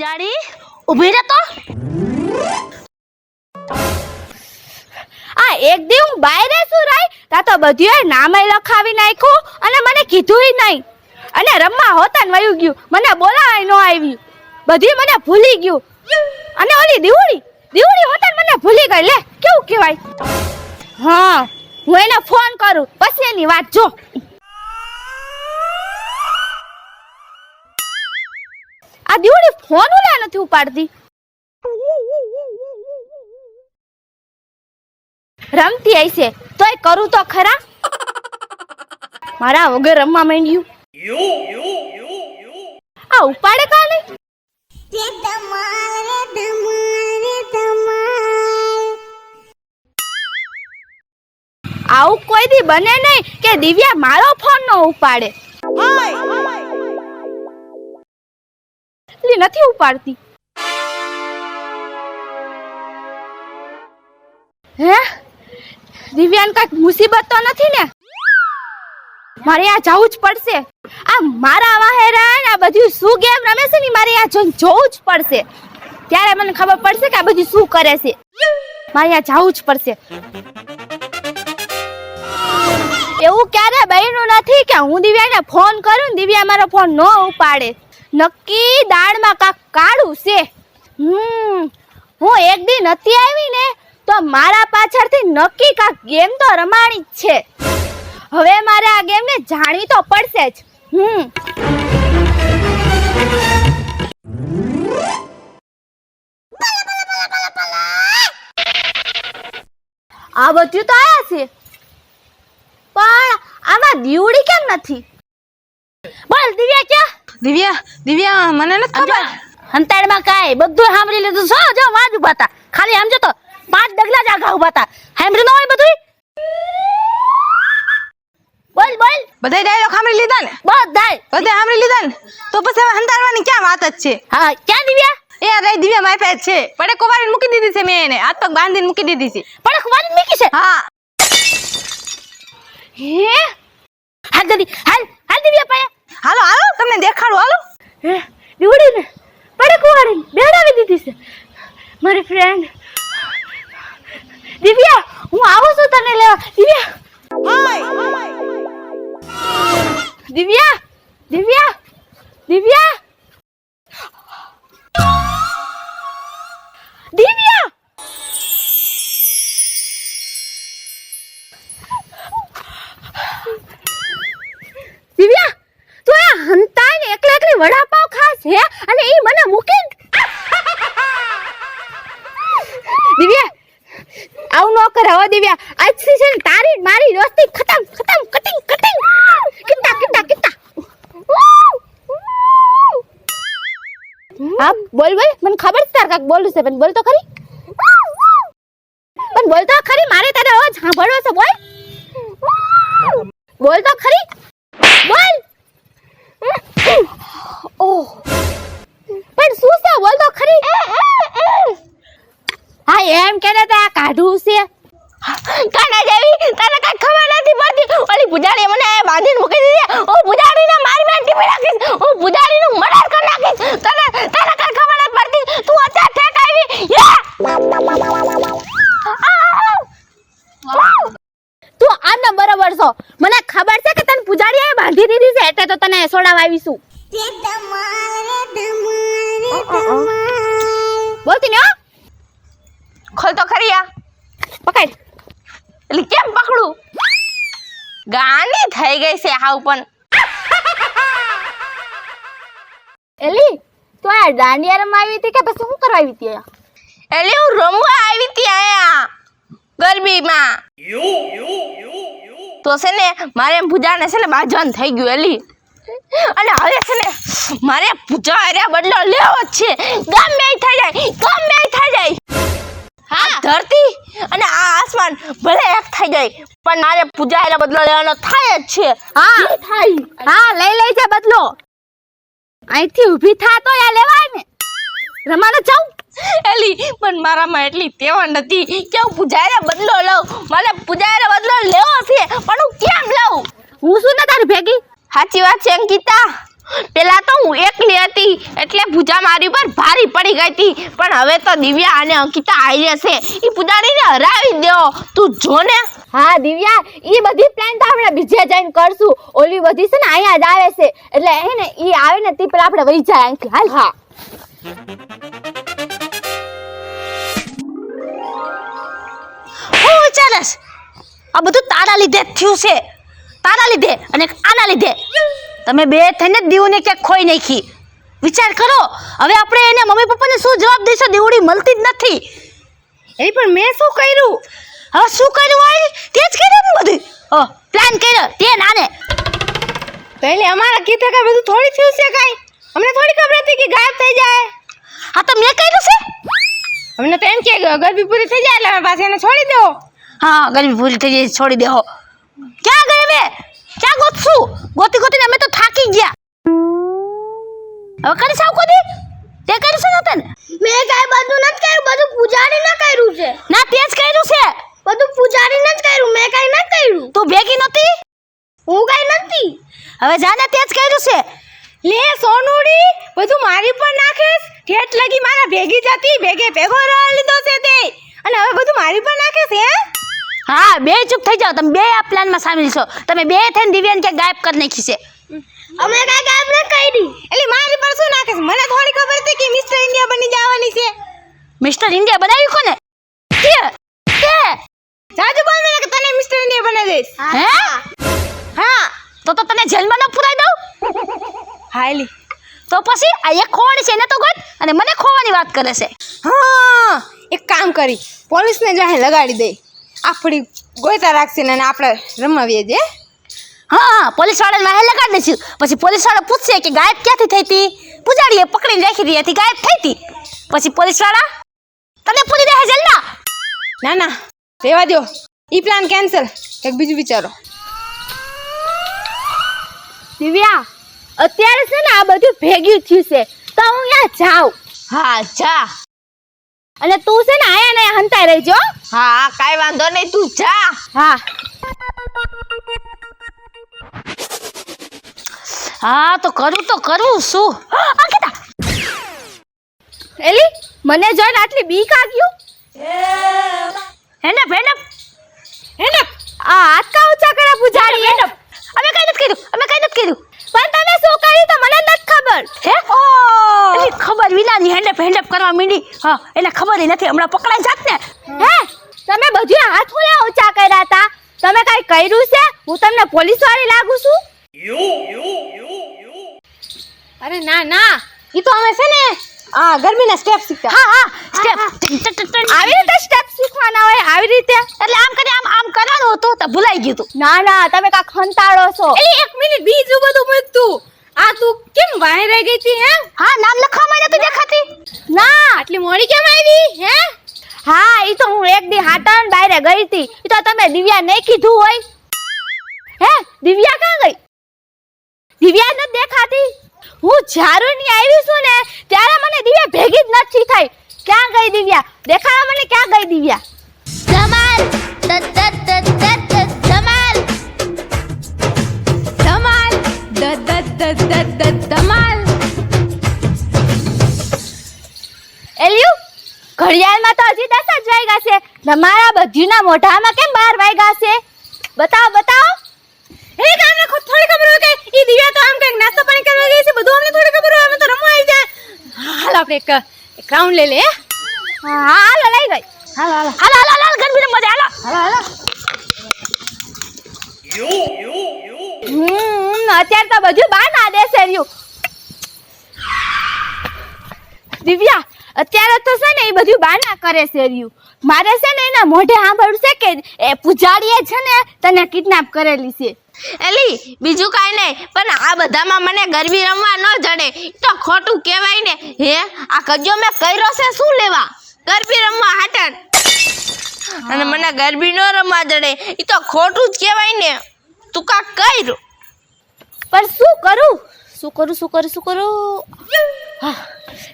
પૂજારી ઊભી રહે તો આ એક દી હું બાયરે શું રહી તા તો બધુંય નામે લખાવી નાખ્યું અને મને કીધુંય નહીં અને રમવા હોતા ને વયું ગયું મને બોલાવાય ન આવ્યું બધી મને ભૂલી ગયું અને ઓલી દીવડી હોતા ને મને ભૂલી ગઈ લે કેવું કહેવાય હા હું એને ફોન કરું પછી એની વાત જો આ દીવડી ફોન ઉલા નથી ઉપાડતી રમતી આઈ છે તોય કરું તો ખરા મારા વગર રમવા માંડ્યું આ ઉપાડે કા નહીં આવું કોઈ દી બને નહીં કે દિવ્યા મારો ફોન નો ઉપાડે નથી ઉપાડતી હે દિવ્યાને કઈક મુસીબત તો નથી ને મારે આ જવું જ પડશે આ મારા વાહેરાન આ બધું શું ગેમ રમે છે ને મારે આ જોવું જ પડશે ત્યારે મને ખબર પડશે કે આ બધું શું કરે છે મારે આ જવું જ પડશે એવું ક્યારે બન્યું નથી કે હું દિવ્યાને ફોન કરું ને દિવ્યા મારો ફોન ન ઉપાડે નક્કી દાળમાં કાક કાળું છે હું એક દી નથી આવી ને તો મારા પાછળથી નક્કી કાક ગેમ તો રમાણી જ છે હવે મારે આ ગેમ ને જાણવી તો પડશે જ આ બધું તો આયા છે પણ આમાં દીવડી કેમ નથી બોલ દિવ્યા ક્યાં દિવ્યા મને નથી ખબર હંતાડમાં કાય બધું સાંભળી લીધું છો જો વાજ ઉભા હતા ખાલી સમજો તો 5 ડગલા જ આગા ઉભા હતા સાંભળી ન હોય બધું બોલ બધાય ડાયલોગ સાંભળી લીધા ને બધાય સાંભળી લીધા ને તો પછી હવે હંતાડવાની ક્યાં વાત જ છે હા ક્યાં દિવ્યા એ રહી દિવ્યા મારી પાસે છે પડે કોવારીને મૂકી દીધી છે મેં એને હાથ પગ બાંધીને મૂકી દીધી છે પણ ખવાની મૂકી છે હા હે હાલ જલ્દી હાલ દિવ્યા પાયા હાલો તમને દેખાડું હાલો હે દીવડી ને પડે કોવારીને બેડાવી દીધી છે મારી ફ્રેન્ડ દિવ્યા હું આવું છું તને લેવા દિવ્યા દિવ્યા દિવ્યા દિવ્યા દિવ્યા તું આ હંતાઈ ને એકલી વડાપાવ ખાસ હે અને ઈ મને મૂકીને દિવ્યા આવું ન કર હો દિવ્યા આજથી છે ને તારી મારી દોસ્તી ખતમ કટિંગ કિત્તા હા બોલ મને ખબર છે તાર કાક બોલું છે પણ બોલ તો ખરી મારે તારે હવે સાંભળવો છે બોલ તો ખરી બોલ ઓહ પણ શું છે બોલ તો ખરી હા એમ કે આ કાઢું છે કાના જેવી તને કઈ ખબર નથી પડતી ઓલી પૂજારી મને બાંધીને મૂકી દીધી હું પૂજારીને મારી મેં ટીપી નાખીશ હું પૂજારીનું મર્ડર કરી નાખીશ તને કઈ ખબર નથી પડતી તું અત્યારે ઠેક આવી તું આને બરાબર છો મને ખબર છે કે તને પૂજારીએ બાંધી દીધી છે એટલે તો તને સોડાવા આવીશું બોલતી ને ખોલ તો ખરી આ પકડ એટલે કેમ પકડું ગાની થઈ ગઈ છે હાવ પણ એલી તો આ દાંડિયા રમવા આવી હતી કે પછી શું કરવા આવી હતી એટલે હું રમવા આવી હતી આયા ગરબીમાં તો છે ને મારે પૂજાને છે ને બાજવાન થઈ ગયું એલી અને હવે છે ને મારે પૂજા આર્યા બદલો લેવો જ છે ગમે થઈ જાય હા ધરતી અને આ આસમાન ભલે એક થઈ જાય પણ મારે પૂજા આર્યા બદલો લેવાનો થાય જ છે હા લઈ જા બદલો અહીંથી ઊભી થા તો યા લેવાય ને રમાને જાઉં એલી પણ મારામાં એટલી તેવા નથી કે હું પૂજારે બદલો લઉં મને પૂજારે બદલો લેવો છે પણ હું કેમ લઉં હું શું ને તારી ભેગી સાચી વાત છે અંકિતા પેલા તો હું એકલી હતી એટલે પૂજા મારી પર ભારી પડી ગઈ હતી, પણ હવે તો દિવ્યા અને અંકિતા આવી છે. એ પૂજારીને હરાવી દેવો, તું જો ને. હા દિવ્યા, ઈ બધી પ્લાન તો આપણે બીજે જઈને કરશું. ઓલી બધી છે ને અહીંયા જ આવે છે, એટલે હે ને ઈ આવે ને તે પેલા આપણે વહી જાય અહીંથી. હાલ. હા હું ચાલસ આ બધું તારા લીધે જ થયું છે, તારા લીધે અને આના લીધે. તમે બે થઈને દીવને ક્યાંક ખોઈ નાખી. વિચાર કરો, હવે આપણે એને મમ્મી પપ્પાને શું જવાબ દઈશું? દીવડી મળતી જ નથી. એ પણ મેં શું કર્યું? હવે શું કર્યું હોય તે જ કર્યું ને બધું. પ્લાન કર્યો તે નાને પહેલે અમારા કીધે કે બધું થોડી થયું છે કાઈ. અમને થોડી ખબર હતી કે ગાયબ થઈ જાય. હા તો મેં કર્યું છે. અમને તો એમ કે ગરબી પૂરી થઈ જાય એટલે અમે પાછી એને છોડી દેવો. હા ગરમી પૂરી થઈ જાય છોડી દેહો. ક્યાં ગઈ બે? ક્યાં ગોતશું? ગોતી ગોતીને અમે તો થાકી ગયા. હવે કરી સાવ કોદી તે કર્યું છે નતન? મેં કાઈ બધું નથી કર્યું, બધું પૂજારીને કર્યું છે. ના તે જ કર્યું છે. બધું પૂજારીને જ કર્યું, મેં કાઈ નથી કર્યું. તું ભેગી નતી? હું કાઈ નથી. હવે જાને તે જ કર્યું છે. લે સોનુડી, બધું મારી પર નાખેસ. ઠેઠ લગી મારા ભેગી જતી, ભેગો રવા લીધો છે તે, અને હવે બધું મારી પર નાખેસ. હે હા બે ચૂપ થઈ જાઓ, તમે બે આ પ્લાનમાં સામેલ છો. તમે બે થઈને દિવ્યાને કે ગાયબ કરી નાખી છે. અમે કાઈ ગાયબ ન કરી. એટલે મારી પર શું નાખેસ? મને થોડી ખબર હતી કે મિસ્ટર ઇન્ડિયા બની જવાની છે. મિસ્ટર ઇન્ડિયા બનાવ્યું કોને? તે જાજુ બોલ મને કે તને મિસ્ટર ઇન્ડિયા બનાવી દઈશ. હે? હા તો તને જેલમાં ન પુરાઈ દઉં? હાલી તો પછી આ એક ખોવાણી છે એને તો ગોત અને મને ખોવાની વાત કરે છે. હા એક કામ કરી, પોલીસને જાહે લગાડી દે. આપણી ગોઈતા રાખશે ને આપણે રમાવીએ જે. હા પોલીસ વાળાને વાહે લગાડી દઈશું. પછી પોલીસ વાળા પૂછશે કે ગાયબ ક્યાંથી થઈ હતી? પૂજારીએ પકડીને રાખી દીધી હતી, ગાયબ થઈ હતી. પછી પોલીસ વાળા તને પૂરી દે જેલમાં. ના રહેવા દો, ઈ પ્લાન કેન્સલ. એક બીજું વિચારો. દિવ્યા, અત્યારે છે ને આ બધું ભેગું થયું છે તો હું ત્યાં જાઉં. હા જા. અને તું છે ને આયા ને હંતાઈ રહેજો. હા કાઈ વાંધો નહીં, તું જા. હા હા તો કરું શું? અંકિતા એલી, મને જોઈને આટલી બીક આવ્યું. Hand up. આ હાથ કા ઊંચા કરે પૂજારી. અમે કઈ નથી કર્યું. પણ તમે શું કર્યું તો મને નથી ખબર. હે એની ખબર વિનાની હેન્ડ અપ કરવા માંડી. હા એને ખબર નથી, હમણાં પકડાઈ જાત ને. હે તમે બધું હાથ ઊંચા કર્યા હતા, તમે કઈ કર્યું છે? હું તમને પોલીસ વાળી લાગુ છું? અરે ના, ઈ તો અમે છે ને આ ગરમીના સ્ટેપ શીખતા. હા સ્ટેપ આવી રીતે સ્ટેપ શીખવાના હોય, આવી રીતે. એટલે આમ કરી આમ કરવાનું હતું તો ભૂલાઈ ગયું તું. ના તમે કાક ખંતાળો છો. એક મિનિટ બીજું બધું મૂકતું. આ તું કેમ વાહી રહી ગઈ હતી? હે હા નામ લખવામાં નથી દેખાતી. ના આટલી મોડી કેમ આવી? હે હા ઈ તો હું એક દી હાટન બાયરે ગઈ હતી. ઈ તો તમે દિવ્યા નહીં કીધું હોય. હે દિવ્યા ક્યાં ગઈ? દિવ્યા નથી દેખાતી. હું જારુની આવી છું ને ત્યારે મને દિવ્યા ભેગી જ નથી થઈ. ક્યાં ગઈ દિવ્યા? દેખાડા મને, ક્યાં ગઈ દિવ્યા? ધમાલ ધમાલ. એલ્યુ, ઘડિયાળમાં તો હજી 10 જ વાગ્યા છે. તમારા બધીના મોઢામાં કેમ 12 વાગ્યા છે? બતાવો. એ કાને થોડી ખબર હોય કે ઈ દિવ્યા તો આમ કઈક નાસ્તો પાણી કરવા ગઈ છે, બધું અમને થોડી ખબર હોય. અમે તો રમવા આવી જાય. હાલ આપણે એક રાઉન્ડ લઈ લે. હા હાલ લઈ ગઈ. હાલ ગરમી મજા હાલો. અત્યારે તો બધું બહાર ના દેશે રહ્યું. દિવ્યા, અત્યારે તો છે ને એ બધું બહાર ના કરે છે રહ્યું. મારે છે ને એના મોઢે સાંભળ્યું છે કે એ પૂજારીએ છે ને તને કિડનેપ કરેલી છે. એલી બીજું કાઈ નહીં, પણ આ બધામાં મને ગરબી રમવા ન જડે તો ખોટું કહેવાય ને. હે આ કજ્જો મેં કર્યો છે શું લેવા? ગરબી રમવા હાટન. અને મને ગરબી ન રમવા જડે ઈ તો ખોટું જ કહેવાય ને. તું કાક કર્યું પણ શું કરું? હા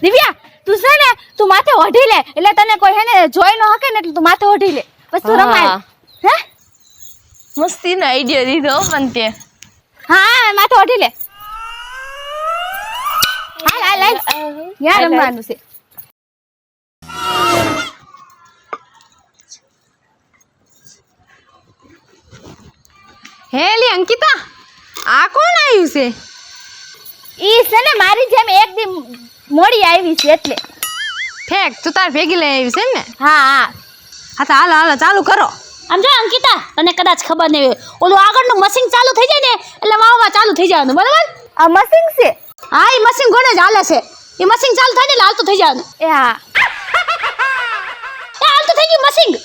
દિવ્યા, તું છે ને તું માથે ઓઢી લે, એટલે તને કોઈ હે ને જોઈ ન હકે ને, એટલે તું માથે ઓઢી લે બસ તું રમાય. હે મસ્તીનો આઈડિયા દીધો પણ તે. હા માથે ઓઢી લે. લાય ત્યાં રમવાનું છે. હે લી અંકિતા, આ કોણ આવ્યું છે? ઈ છે ને મારી જેમ એક દી મોડી આવી છે એટલે. ફેક તું તાર ભેગી લઈ આવી છે ને? હા હા હા તો હાલો હાલો ચાલુ કરો. આમ જો અંકિતા, તને કદાચ ખબર નહીં હોય, ઓલું આગળનું મશીન ચાલુ થઈ જાય ને એટલે વાવવા ચાલુ થઈ જવાનું, બરાબર? આ મશીન છે. હા, એ મશીન ઘોડે જ હાલે છે. એ મશીન ચાલુ થાય ને એટલે હાલતું થઈ જવાનું. એ હા એ હાલતું થઈ ગયું મશીન.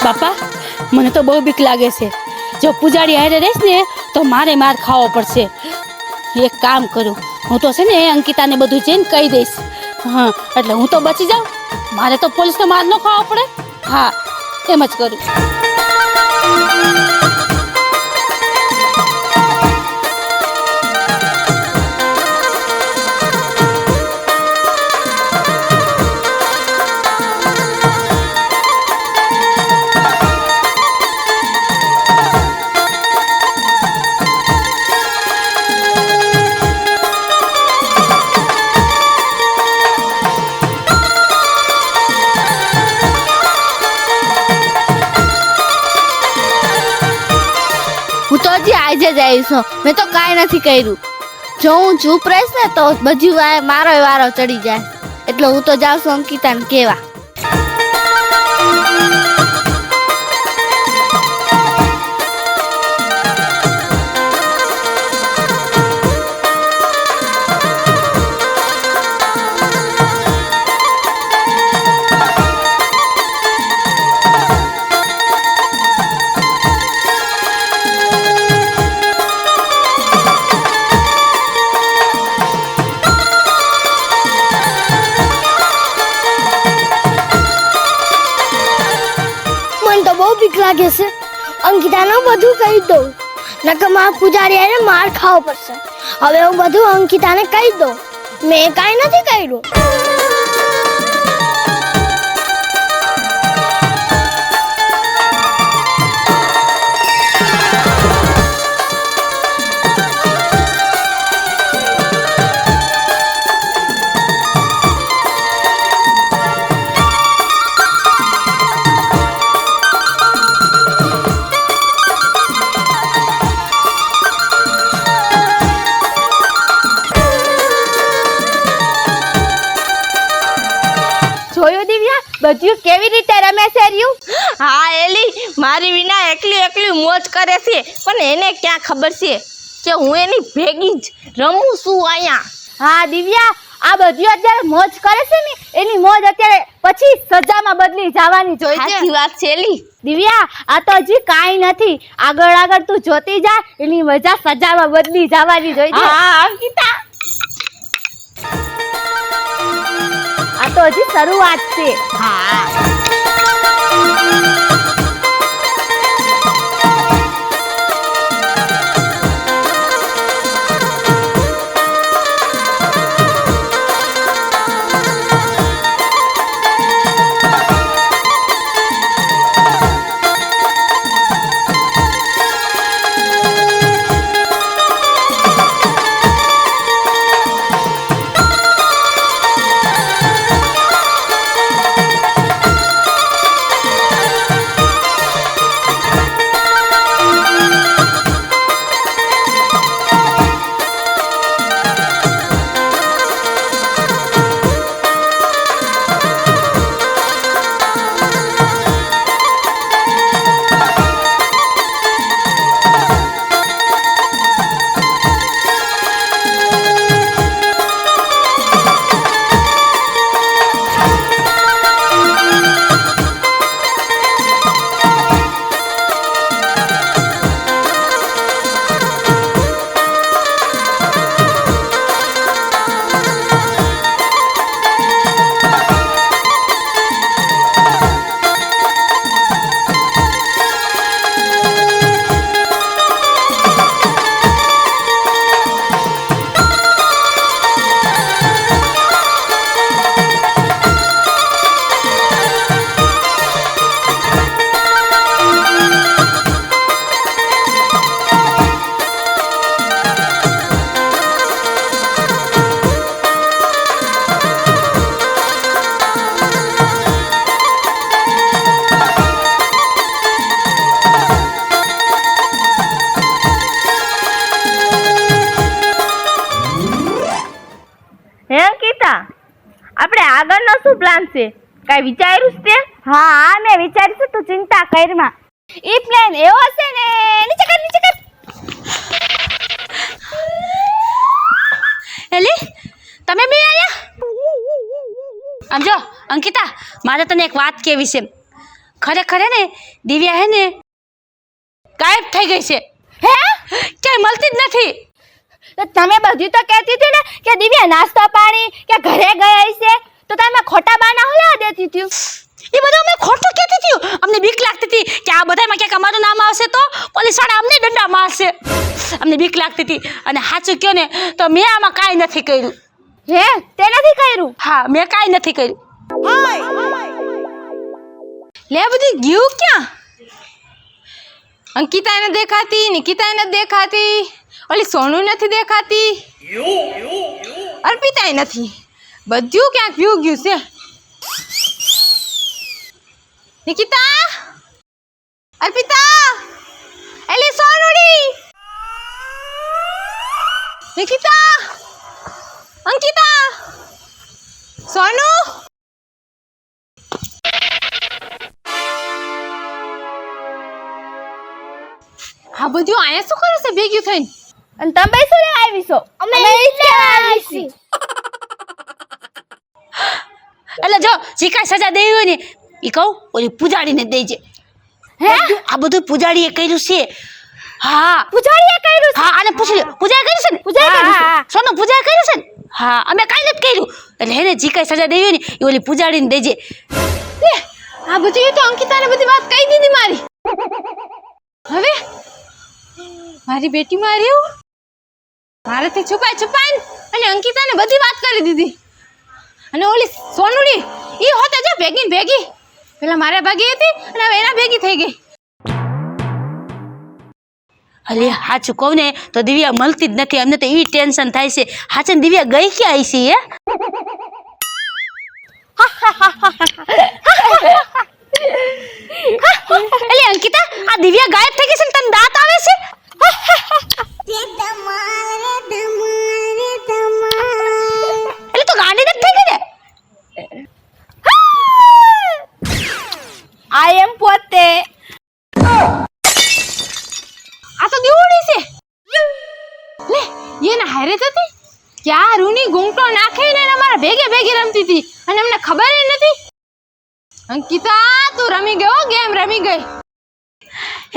બાપા, મને તો બહુ બીક લાગે છે. જો પૂજારી હારે રહીશ ને તો મારે માર ખાવો પડશે. એક કામ કરું, હું તો છે ને અંકિતાને બધું જઈને કહી દઈશ. હા, એટલે હું તો બચી જાઉં. મારે તો પોલીસનો માર ન ખાવો પડે. હા, એમ જ કરું. હું તો હજી આજે જ આવી છું. મેં તો કાંઈ નથી કર્યું. જો હું ચૂપ રહીશ ને તો બધું મારો વારો ચડી જાય. એટલે હું તો જાઉં છું અંકિતાને કહેવા. બીક લાગે છે. અંકિતાને બધું કહી દઉં, નકર મારા પૂજારી એને માર ખાવો પડશે. હવે હું બધું અંકિતાને કહી દઉં. મેં કાંઈ નથી કર્યું. જોયું દિવ્યા, બધું કેવી રીતે રમે છે રહ્યું? હા એલી, મારી વિના એકલી એકલી મોજ કરે છે, પણ એને ક્યાં ખબર છે કે હું એની ભેગી જ રમું છું અહીંયા. હા દિવ્યા, આ બધું અત્યારે મોજ કરે છે ને, એની મોજ અત્યારે પછી સજામાં બદલી જવાની જોઈએ છે. સાચી વાત છે એલી. દિવ્યા, આ તો હજી કાંઈ નથી. આગળ આગળ તું જોતી જા, એની મજા સજામાં બદલી જવાની જોઈએ છે. હા અંકિતા, આ તો હજી શરૂઆત છે. હા આપણે આગળનો શું પ્લાન છે? કાંઈ વિચાર્યું છે તે? હા મેં વિચાર્યું છે, તું ચિંતા કરમાં. ઈ પ્લાન એવો છે ને, નીચે કર. એલી તમે બે આયા? આમ જો અંકિતા, મારે તને એક વાત કહેવી છે. ખરેખર હે ને દિવ્યા હે ને ગાયબ થઈ ગઈ છે. હે? ક્યાંય મળતી જ નથી. તો તમે બધી તો કહેતી હતી ને કે દિવ્યા નાસ્તા પાણી કે ઘરે ગઈ છે, તો તમે ખોટા બાના હુલા દેતી હતી. એ બધું અમે ખોટું કહેતી હતી. અમને બીક લાગતી હતી કે આ બધામાં ક્યાંક અમારું નામ આવશે તો પોલીસ વાળા અમને દંડા મારશે. અમને બીક લાગતી હતી. અને સાચું કહો ને તો મેં આમાં કાંઈ નથી કર્યું. હે? તે નથી કર્યું? હા, મેં કાંઈ નથી કર્યું. લે બધું ગયું ક્યાં? અંકિતા એને દેખાતી, નિકિતા એને દેખાતી, ઓલી સોનુ નથી દેખાતી, અર્પિતા નથી. બધું ક્યાંક ગયું છે. નિકિતા, અર્પિતા, એલી સોનુડી, નિકિતા, અંકિતા, સોનુ. આ બધું અહીંયા શું કરે છે ભેગ્યું થઈને? અને તમે શું લેવા આવી છો? અમે આવી છીએ. એટલે જો જે કાંઈ સજા દેવી હોય ને એ કહું ઓલી પૂજાડીને દેજે. હે? આ બધું પૂજાડીએ કર્યું છે. હા, પૂજારીએ કર્યું છે? હા, આને પૂછી લે. પૂજા કરી છે ને? પૂજા કર્યું છે? હા, સોનું પૂજા કર્યું છે ને? હા, અમે કાંઈ નથી કર્યું. એટલે હેને જે કાંઈ સજા દેવી હોય ને એ ઓલી પૂજાડીને દેજે. લે, આ બધું એ તો અંકિતાને બધી વાત કહી દીધી મારી. હવે મારી બેટી મારી મારાથી છુપાઈ અને અંકિતાને બધી વાત કરી દીધી. અને ઓલી સોનુડી ઈ હોતા જો ભેગી પેલા મારા ભાગી હતી અને હવે એના ભેગી થઈ ગઈ. અલે સાચું કહું ને તો દિવ્યા મળતી જ નથી. અમને તો એ ટેન્શન થાય છે. હાચે ને દિવ્યા ગઈ ક્યાં આવી છે? એટલે અંકિતા, આ દિવ્યા ગાયબ થઈ ગઈ છે ને તને દાંત આવે છે? એટલે તો ગાંડી નથી થઈ ગઈ ને? આઈ એમ પોતે. આ તો દીવડી છે. લે, એના હારે જતી ક્યાં રૂની ગુંગટો નાખીને અમારા ભેગી રમતી હતી અને અમને ખબર ય નથી. અંકિતા, તું રમી ગયો, ગેમ રમી ગઈ.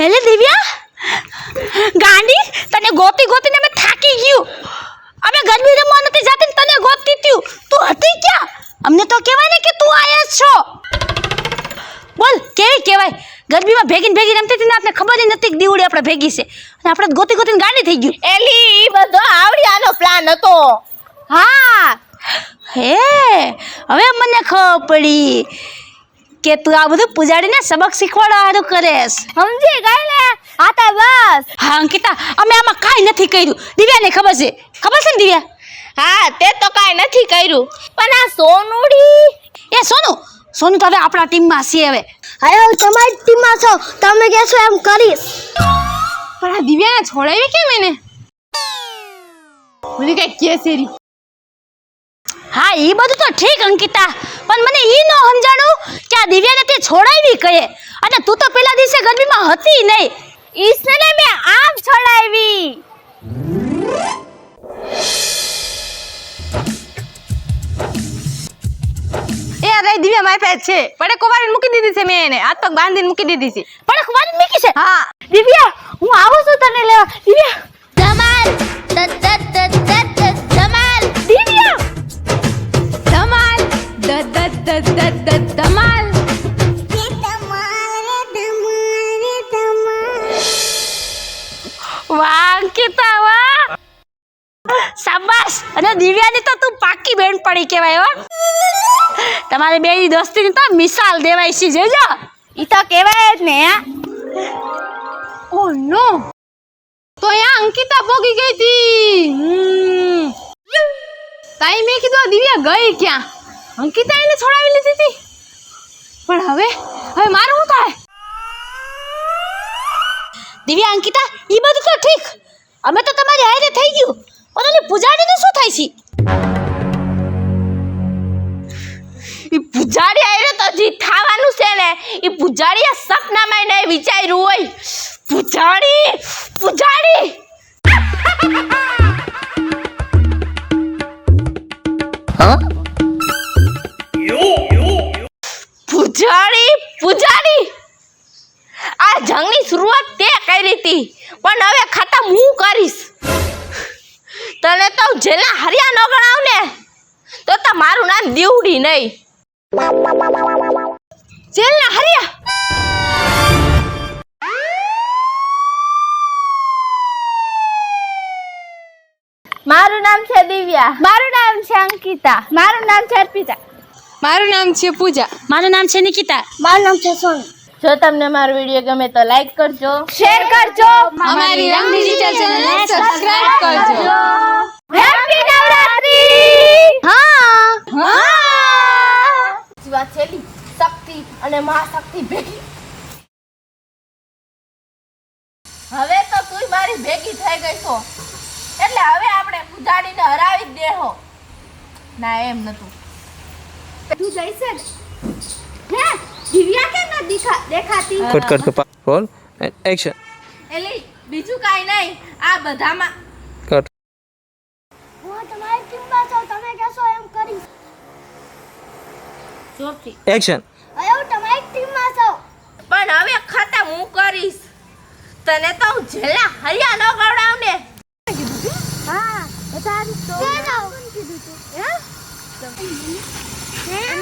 એટલે દિવ્યા ગાંડી, તને ગોતીને અમે થાકી ગયું. અમે ગરબી રમવા નથી જાતી ને તને ગોતતી ત્યું. તું હતી ક્યાં? અમને તો કહેવાય ને કે તું આયા જ છો. બોલ કેવી કહેવાય? ગરબીમાં ભેગી રમતી હતી ને આપણે ખબર જ નથી કે દીવડી આપણે ભેગી છે અને આપણે ગોતીને ગાંડી થઈ ગયું. એલી ઈ બધો આવડિયાનો પ્લાન હતો. હા. હે, હવે મને ખબર પડી કે તું આ બધું પૂજાડીને સબક શીખવાડવા હારું કરેશ. સમજી ગઈ ને? આ તો બસ. હા અંકિતા, અમે આમાં કાંઈ નથી કર્યું. દિવ્યાને ખબર છે ને દિવ્યા? હા, તે તો કાંઈ નથી કર્યું. પણ આ સોનુડી. એ સોનું તો હવે આપણા ટીમમાં છે. હવે હવે તમારી ટીમમાં છો, તમે કહેશો એમ કરીશ. પણ આ દિવ્યાને છોડાવી કેમ એને? ઓલી કઈ કે સેરી. હા, એ બધું તો ઠીક અંકિતા, પણ મને ઈ ન સમજાણું કે આ દિવ્યાને તે છોડાવી કહે અને તું તો પેલા દિવસે ગરબીમાં હતી નહીં. ઈસને મેં આમ છોડાવી. એ આ રહી દિવ્યા મારી પાસે છે. પડે કોવારીને મૂકી દીધી છે મેં એને. હાથ પગ બાંધીને મૂકી દીધી છે. પણ ખબર મૂકી છે. હા, દિવ્યા, હું આવું છું તને લેવા. દિવ્યા. ધમાલ ધમાલ દિવ્યા. ધમાલ ધમાલ. વાહ અંકિતા, વાહ, શાબાશ. અને દિવ્યાની તો તું પાકી બેનપણી કહેવાય હો. તમારી બેની દોસ્તીની તો મિસાલ દેવાય છે. જોજો, ઈ તો કહેવાય જ ને. ઓ નો, તો અહીંયા અંકિતા પોગી ગઈ હતી. તાઈ મેં કીધું આ દિવ્યા ગઈ ક્યાં? અંકિતા એને છોડાવી લીધી હતી. પણ હવે મારું શું થાય? દિવ્યા અંકિતા, ઈ બધું તો ઠીક, અમે તો તમારી હારે થઈ ગયું, પણ ઓલી પૂજાડીને શું થાય છે? ઈ પૂજારી આયરે તો જી થાવાનું છે ને ઈ પૂજારીએ સપનામાં નહીં વિચાર્યું હોય પૂજારી પૂજારી પૂજારી પૂજારી આ જંગની શરૂઆત તે કરી હતી પણ હવે ખતમ હું કરીશ તને તો જેલા હરિયા નો ગણાવ ને તો મારું નામ દીવડી નહીં જેલના હરિયા મારું નામ છે દિવ્યા, મારું નામ છે અંકિતા, મારું નામ છે અર્પિતા, મારું નામ છે પૂજા. મારું નામ છે નિકિતા. મારું નામ છે સોનુ. જો તમને મારો વિડીયો ગમે તો લાઈક કરજો શેર કરજો, અમારી રંગ ડિજિટલ ચેનલને સબસ્ક્રાઇબ કરજો. હેપી નવરાત્રી. હા જીવા છેલી શક્તિ અને મહાશક્તિ ભેગી હવે તો તું મારી ભેગી થઈ ગઈ છો એટલે હવે આપણે પૂજાડીને હરાવી જ દેહો ના એમ નતું તું જઈશે ને હે દિવ્યા કેમ ન દેખાતી? કટ રોલ એન્ડ એક્શન એલી બીજું કાઈ નહીં આ બધામાં કટ હું તમારી ટીમમાં છું, તમે કહેશો એમ કરીશ. જોરથી એક્શન હવે હું તમારી ટીમમાં છું. પણ હવે ખતમ હું કરીશ તને તો હું જેલા હરિયા ન ગવડાવ ને હા બતાવી તો કીધું તું હે